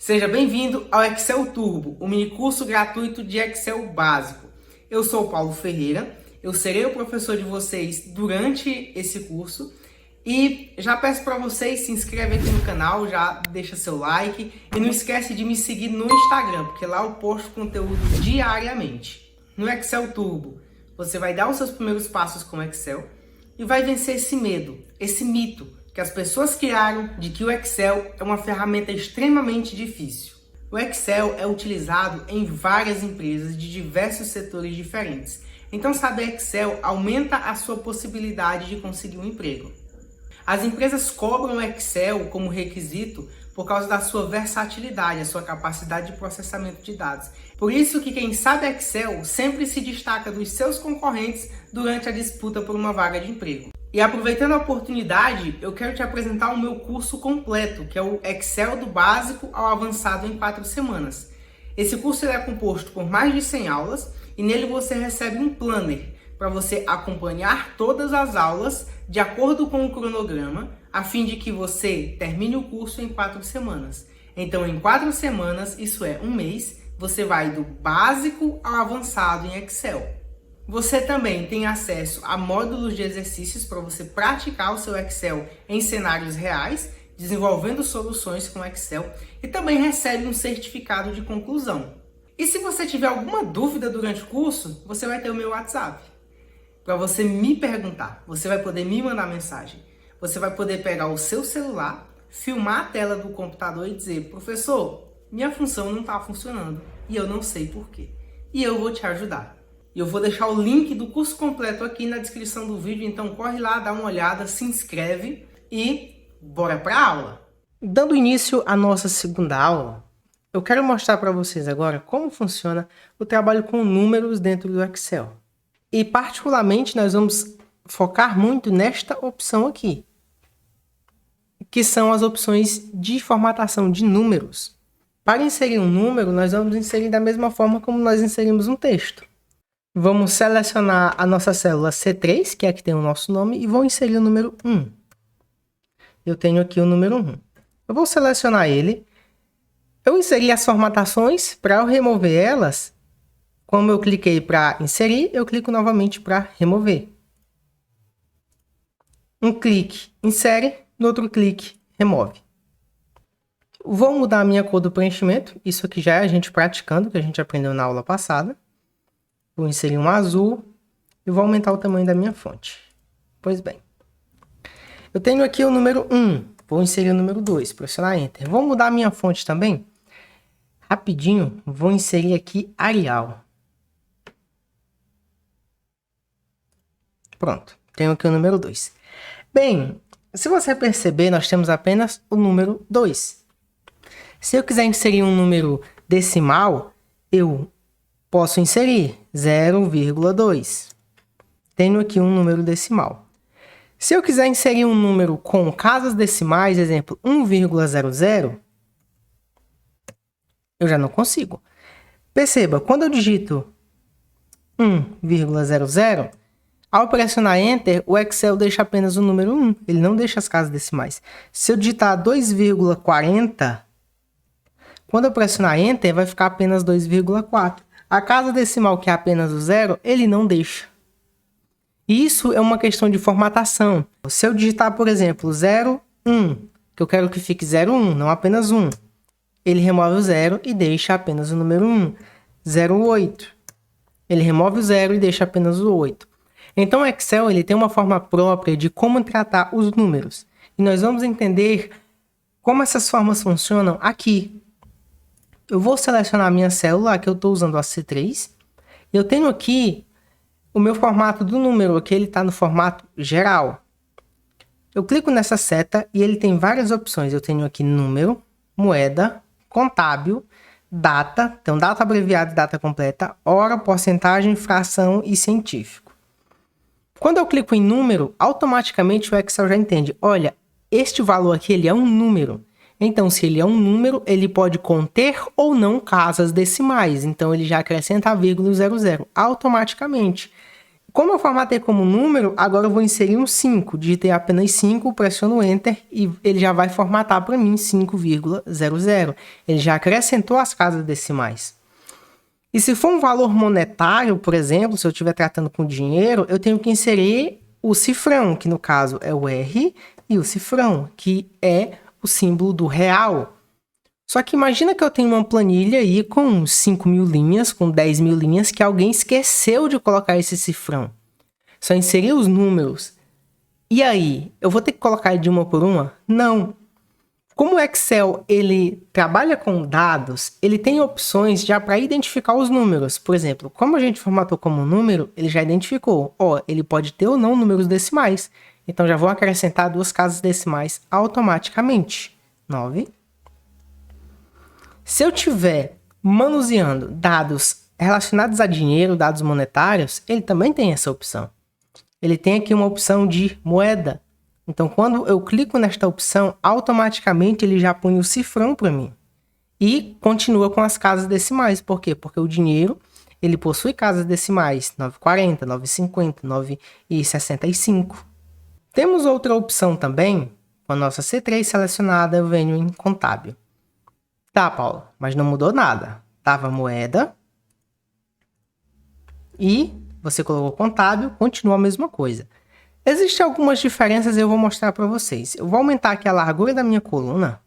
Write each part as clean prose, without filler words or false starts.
Seja bem-vindo ao Excel Turbo, o mini curso gratuito de Excel básico. Eu sou o Paulo Ferreira, eu serei o professor de vocês durante esse curso e já peço para vocês, se inscreve aqui no canal, já deixa seu like e não esquece de me seguir no Instagram, porque lá eu posto conteúdo diariamente. No Excel Turbo, você vai dar os seus primeiros passos com o Excel e vai vencer esse medo, esse mito que as pessoas criaram de que o Excel é uma ferramenta extremamente difícil. O Excel é utilizado em várias empresas de diversos setores diferentes. Então, saber Excel aumenta a sua possibilidade de conseguir um emprego. As empresas cobram o Excel como requisito por causa da sua versatilidade, a sua capacidade de processamento de dados. Por isso que quem sabe Excel sempre se destaca dos seus concorrentes durante a disputa por uma vaga de emprego. E aproveitando a oportunidade, eu quero te apresentar o meu curso completo, que é o Excel do básico ao avançado em 4 semanas. Esse curso é composto por mais de 100 aulas e nele você recebe um planner para você acompanhar todas as aulas de acordo com o cronograma, a fim de que você termine o curso em 4 semanas. Então, em 4 semanas, isso é um mês, você vai do básico ao avançado em Excel. Você também tem acesso a módulos de exercícios para você praticar o seu Excel em cenários reais, desenvolvendo soluções com Excel, e também recebe um certificado de conclusão. E se você tiver alguma dúvida durante o curso, você vai ter o meu WhatsApp para você me perguntar. Você vai poder me mandar mensagem. Você vai poder pegar o seu celular, filmar a tela do computador e dizer: professor, minha função não está funcionando e eu não sei por quê. E eu vou te ajudar. E eu vou deixar o link do curso completo aqui na descrição do vídeo, então corre lá, dá uma olhada, se inscreve e bora para a aula! Dando início à nossa segunda aula, eu quero mostrar para vocês agora como funciona o trabalho com números dentro do Excel. E particularmente nós vamos focar muito nesta opção aqui, que são as opções de formatação de números. Para inserir um número, nós vamos inserir da mesma forma como nós inserimos um texto. Vamos selecionar a nossa célula C3, que é a que tem o nosso nome, e vou inserir o número 1. Eu tenho aqui o número 1. Eu vou selecionar ele. Eu inseri as formatações. Para eu remover elas, como eu cliquei para inserir, eu clico novamente para remover. Um clique insere, no outro clique remove. Vou mudar a minha cor do preenchimento. Isso aqui já é a gente praticando, que a gente aprendeu na aula passada. Vou inserir um azul e vou aumentar o tamanho da minha fonte. Pois bem, eu tenho aqui o número 1. Vou inserir o número 2, pressionar Enter. Vou mudar a minha fonte também. Rapidinho, vou inserir aqui Arial. Pronto, tenho aqui o número 2. Bem, se você perceber, nós temos apenas o número 2. Se eu quiser inserir um número decimal, eu posso inserir 0,2. Tenho aqui um número decimal. Se eu quiser inserir um número com casas decimais, exemplo 1,00, eu já não consigo. Perceba, quando eu digito 1,00, ao pressionar Enter, o Excel deixa apenas o número 1. Ele não deixa as casas decimais. Se eu digitar 2,40, quando eu pressionar Enter, vai ficar apenas 2,4. A casa decimal, que é apenas o 0, ele não deixa. Isso é uma questão de formatação. Se eu digitar, por exemplo, 0, 1, que eu quero que fique 0, 1, não apenas 1, ele remove o 0 e deixa apenas o número 1. 0, 8. Ele remove o 0 e deixa apenas o 8. Então, o Excel ele tem uma forma própria de como tratar os números. E nós vamos entender como essas formas funcionam aqui. Eu vou selecionar a minha célula, que eu estou usando a C3. Eu tenho aqui o meu formato do número, que ele está no formato geral. Eu clico nessa seta e ele tem várias opções. Eu tenho aqui número, moeda, contábil, data, então data abreviada e data completa, hora, porcentagem, fração e científico. Quando eu clico em número, automaticamente o Excel já entende. Olha, este valor aqui ele é um número. Então, se ele é um número, ele pode conter ou não casas decimais. Então, ele já acrescenta a vírgula 00 automaticamente. Como eu formatei como número, agora eu vou inserir um 5. Digitei apenas 5, pressiono Enter e ele já vai formatar para mim 5,00. Ele já acrescentou as casas decimais. E se for um valor monetário, por exemplo, se eu estiver tratando com dinheiro, eu tenho que inserir o cifrão, que no caso é o R, e o cifrão, que é o símbolo do real. Só que imagina que eu tenho uma planilha aí com 5.000 linhas, com 10.000 linhas, que alguém esqueceu de colocar esse cifrão. Só inserir os números. E aí, eu vou ter que colocar de uma por uma? Não. Como o Excel ele trabalha com dados, ele tem opções já para identificar os números. Por exemplo, como a gente formatou como número, ele já identificou. Ele pode ter ou não números decimais. Então, já vou acrescentar 2 casas decimais automaticamente. 9. Se eu estiver manuseando dados relacionados a dinheiro, dados monetários, ele também tem essa opção. Ele tem aqui uma opção de moeda. Então, quando eu clico nesta opção, automaticamente ele já põe o cifrão para mim. E continua com as casas decimais. Por quê? Porque o dinheiro, ele possui casas decimais 9,40, 9,50, 9,65. Temos outra opção também, com a nossa C3 selecionada, eu venho em contábil. Tá, Paulo, mas não mudou nada. Tava moeda e você colocou contábil, continua a mesma coisa. Existem algumas diferenças e eu vou mostrar para vocês. Eu vou aumentar aqui a largura da minha coluna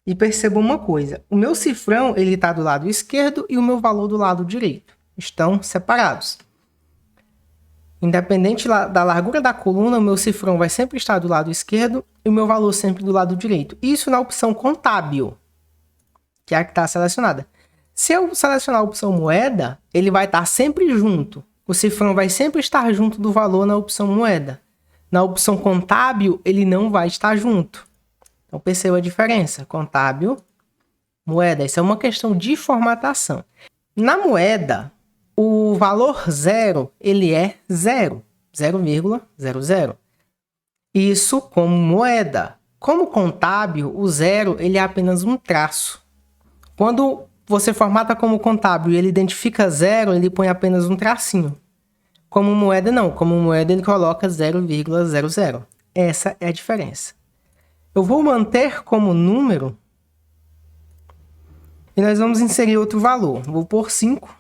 e perceba uma coisa. O meu cifrão ele está do lado esquerdo e o meu valor do lado direito. Estão separados. Independente da largura da coluna, o meu cifrão vai sempre estar do lado esquerdo e o meu valor sempre do lado direito. Isso na opção contábil, que é a que está selecionada. Se eu selecionar a opção moeda, ele vai estar sempre junto. O cifrão vai sempre estar junto do valor na opção moeda. Na opção contábil, ele não vai estar junto. Então, perceba a diferença. Contábil, moeda. Isso é uma questão de formatação. Na moeda, o valor 0, ele é 0. 0,00. Isso como moeda. Como contábil, o 0 ele é apenas um traço. Quando você formata como contábil e ele identifica 0, ele põe apenas um tracinho. Como moeda, não. Como moeda, ele coloca 0,00. Essa é a diferença. Eu vou manter como número e nós vamos inserir outro valor. Vou pôr 5.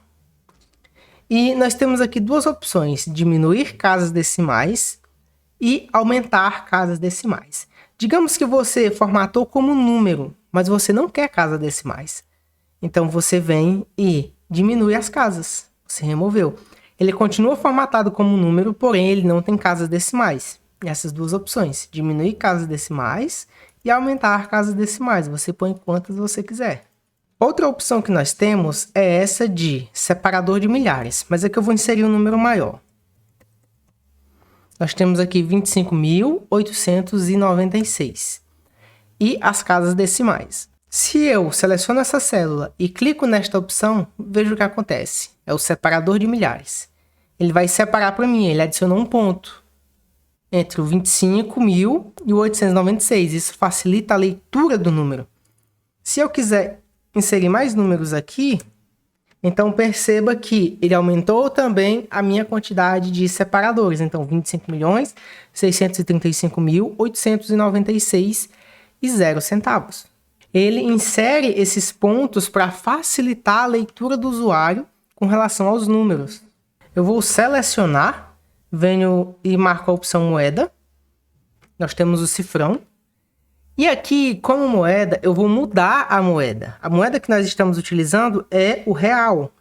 E nós temos aqui 2 opções. Diminuir casas decimais e aumentar casas decimais. Digamos que você formatou como número, mas você não quer casas decimais. Então, você vem e diminui as casas. Você removeu. Ele continua formatado como número, porém, ele não tem casas decimais. E essas 2 opções. Diminuir casas decimais e aumentar casas decimais. Você põe quantas você quiser. Outra opção que nós temos é essa de separador de milhares. Mas aqui eu vou inserir um número maior. Nós temos aqui 25.896. E as casas decimais. Se eu seleciono essa célula e clico nesta opção, veja o que acontece. É o separador de milhares. Ele vai separar para mim, ele adicionou um ponto entre o 25.000 e o 896. Isso facilita a leitura do número. Se eu quiser inserir mais números aqui, então perceba que ele aumentou também a minha quantidade de separadores. Então, 25.635.896 e 0 centavos. Ele insere esses pontos para facilitar a leitura do usuário com relação aos números. Eu vou selecionar, venho e marco a opção moeda. Nós temos o cifrão. E aqui, como moeda, eu vou mudar a moeda. A moeda que nós estamos utilizando é o real.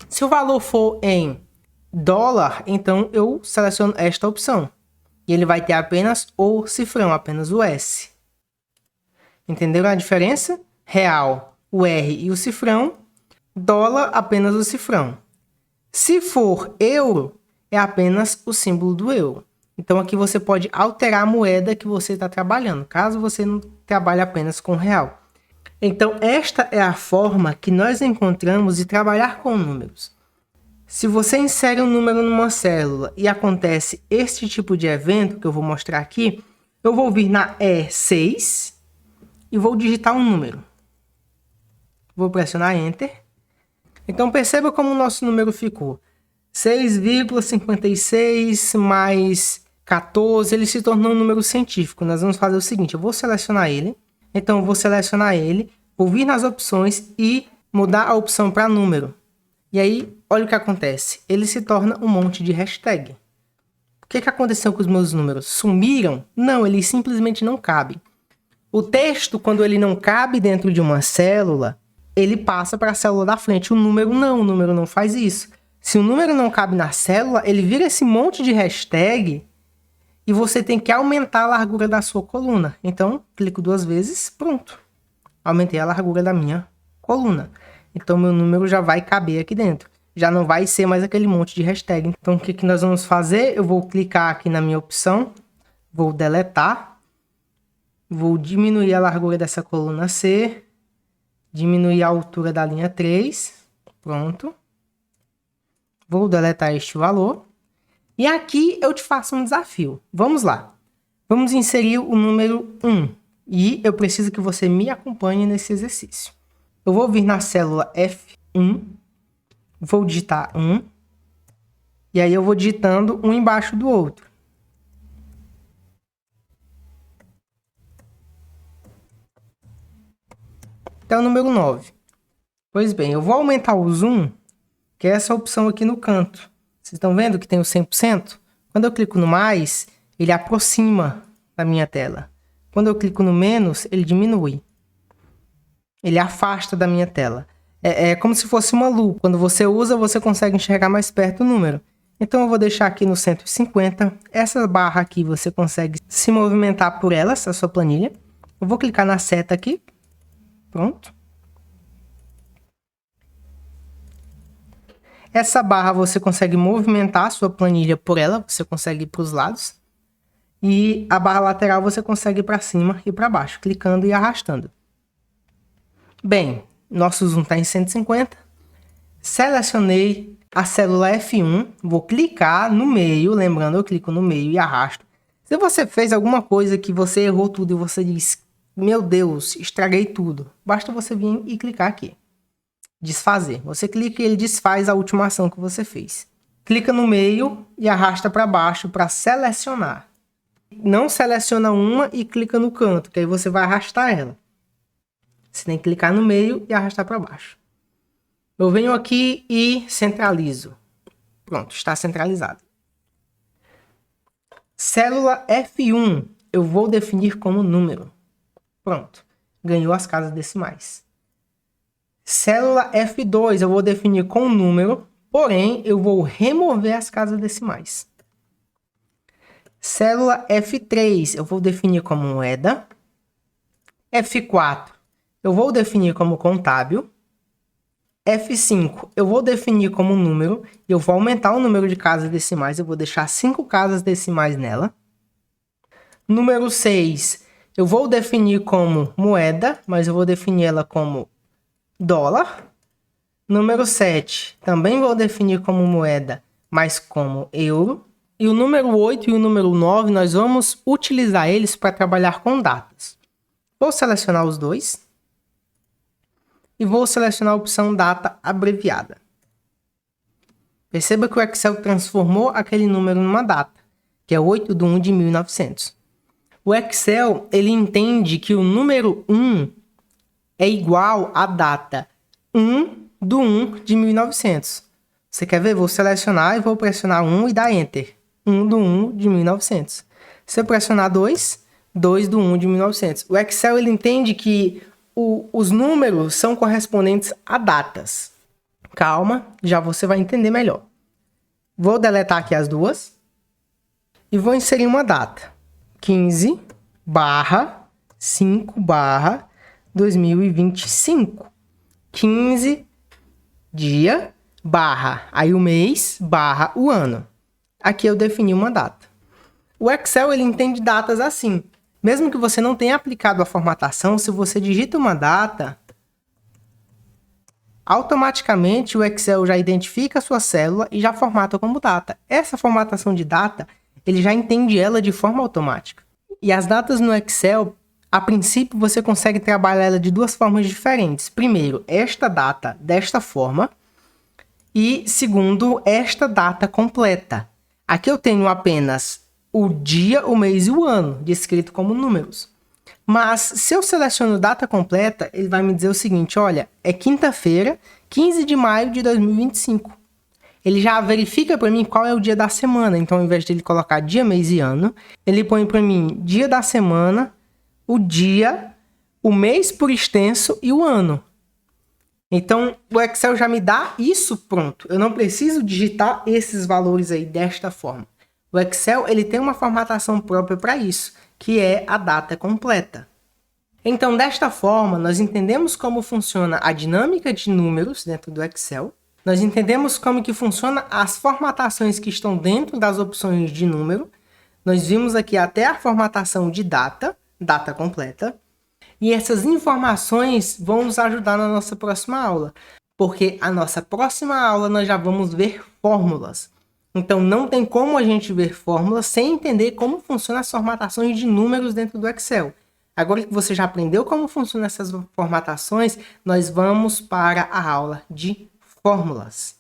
Se o valor for em dólar, então eu seleciono esta opção. E ele vai ter apenas o cifrão, apenas o S. Entenderam a diferença? Real, o R e o cifrão. Dólar, apenas o cifrão. Se for euro, é apenas o símbolo do euro. Então, aqui você pode alterar a moeda que você está trabalhando, caso você não trabalhe apenas com real. Então, esta é a forma que nós encontramos de trabalhar com números. Se você insere um número numa célula e acontece este tipo de evento que eu vou mostrar aqui, eu vou vir na E6 e vou digitar um número. Vou pressionar Enter. Então, perceba como o nosso número ficou. 6,56 mais 14, ele se tornou um número científico. Nós vamos fazer o seguinte, eu vou selecionar ele. Então, eu vou selecionar ele, vou vir nas opções e mudar a opção para número. E aí, olha o que acontece. Ele se torna um monte de hashtag. O que aconteceu com os meus números? Sumiram? Não, eles simplesmente não cabem. O texto, quando ele não cabe dentro de uma célula, ele passa para a célula da frente. O número não faz isso. Se o número não cabe na célula, ele vira esse monte de hashtag e você tem que aumentar a largura da sua coluna. Então, clico 2 vezes, pronto. Aumentei a largura da minha coluna. Então, meu número já vai caber aqui dentro. Já não vai ser mais aquele monte de hashtag. Então, o que nós vamos fazer? Eu vou clicar aqui na minha opção, vou deletar, vou diminuir a largura dessa coluna C, diminuir a altura da linha 3, pronto. Vou deletar este valor. E aqui eu te faço um desafio. Vamos lá. Vamos inserir o número 1. E eu preciso que você me acompanhe nesse exercício. Eu vou vir na célula F1. Vou digitar 1. E aí eu vou digitando um embaixo do outro. Até o número 9. Pois bem, eu vou aumentar o zoom, que é essa opção aqui no canto. Vocês estão vendo que tem o 100%? Quando eu clico no mais, ele aproxima da minha tela. Quando eu clico no menos, ele diminui. Ele afasta da minha tela. É como se fosse uma lupa. Quando você usa, você consegue enxergar mais perto o número. Então eu vou deixar aqui no 150. Essa barra aqui você consegue se movimentar por ela, essa sua planilha. Eu vou clicar na seta aqui. Pronto. Essa barra você consegue movimentar a sua planilha por ela, você consegue ir para os lados. E a barra lateral você consegue ir para cima e para baixo, clicando e arrastando. Bem, nosso zoom está em 150. Selecionei a célula F1, vou clicar no meio, lembrando, eu clico no meio e arrasto. Se você fez alguma coisa que você errou tudo e você diz, meu Deus, estraguei tudo, basta você vir e clicar aqui. Desfazer. Você clica e ele desfaz a última ação que você fez. Clica no meio e arrasta para baixo para selecionar. Não seleciona uma e clica no canto, que aí você vai arrastar ela. Você tem que clicar no meio e arrastar para baixo. Eu venho aqui e centralizo. Pronto, está centralizado. Célula F1, eu vou definir como número. Pronto, ganhou as casas decimais. Célula F2 eu vou definir com número, porém eu vou remover as casas decimais. Célula F3 eu vou definir como moeda. F4 eu vou definir como contábil. F5 eu vou definir como número e eu vou aumentar o número de casas decimais, eu vou deixar 5 casas decimais nela. Número 6 eu vou definir como moeda, mas eu vou definir ela como dólar. Número 7, também vou definir como moeda, mas como euro. E o número 8 e o número 9, nós vamos utilizar eles para trabalhar com datas. Vou selecionar os dois. E vou selecionar a opção data abreviada. Perceba que o Excel transformou aquele número numa data, que é 8/1 de 1900. O Excel, ele entende que o número 1 é igual à data 1/1 de 1900. Você quer ver? Vou selecionar e vou pressionar 1 e dar Enter. 1/1 de 1900. Se eu pressionar 2, 2/1 de 1900. O Excel, ele entende que os números são correspondentes a datas. Calma, já você vai entender melhor. Vou deletar aqui as duas. E vou inserir uma data. 15/5/2025. 15 dia barra, aí o mês barra o ano. Aqui eu defini uma data. O Excel, ele entende datas assim. Mesmo que você não tenha aplicado a formatação, se você digita uma data, automaticamente o Excel já identifica a sua célula e já formata como data. Essa formatação de data, ele já entende ela de forma automática. E as datas no Excel, a princípio, você consegue trabalhar ela de duas formas diferentes. Primeiro, esta data desta forma. E segundo, esta data completa. Aqui eu tenho apenas o dia, o mês e o ano, descrito como números. Mas se eu seleciono data completa, ele vai me dizer o seguinte, olha, é quinta-feira, 15 de maio de 2025. Ele já verifica para mim qual é o dia da semana. Então, ao invés de ele colocar dia, mês e ano, ele põe para mim dia da semana, o dia, o mês por extenso e o ano. Então, o Excel já me dá isso pronto. Eu não preciso digitar esses valores aí desta forma. O Excel ele tem uma formatação própria para isso, que é a data completa. Então, desta forma, nós entendemos como funciona a dinâmica de números dentro do Excel. Nós entendemos como que funciona as formatações que estão dentro das opções de número. Nós vimos aqui até a formatação de data, data completa. E essas informações vão nos ajudar na nossa próxima aula, porque a nossa próxima aula nós já vamos ver fórmulas. Então não tem como a gente ver fórmulas sem entender como funcionam as formatações de números dentro do Excel. Agora que você já aprendeu como funcionam essas formatações, nós vamos para a aula de fórmulas.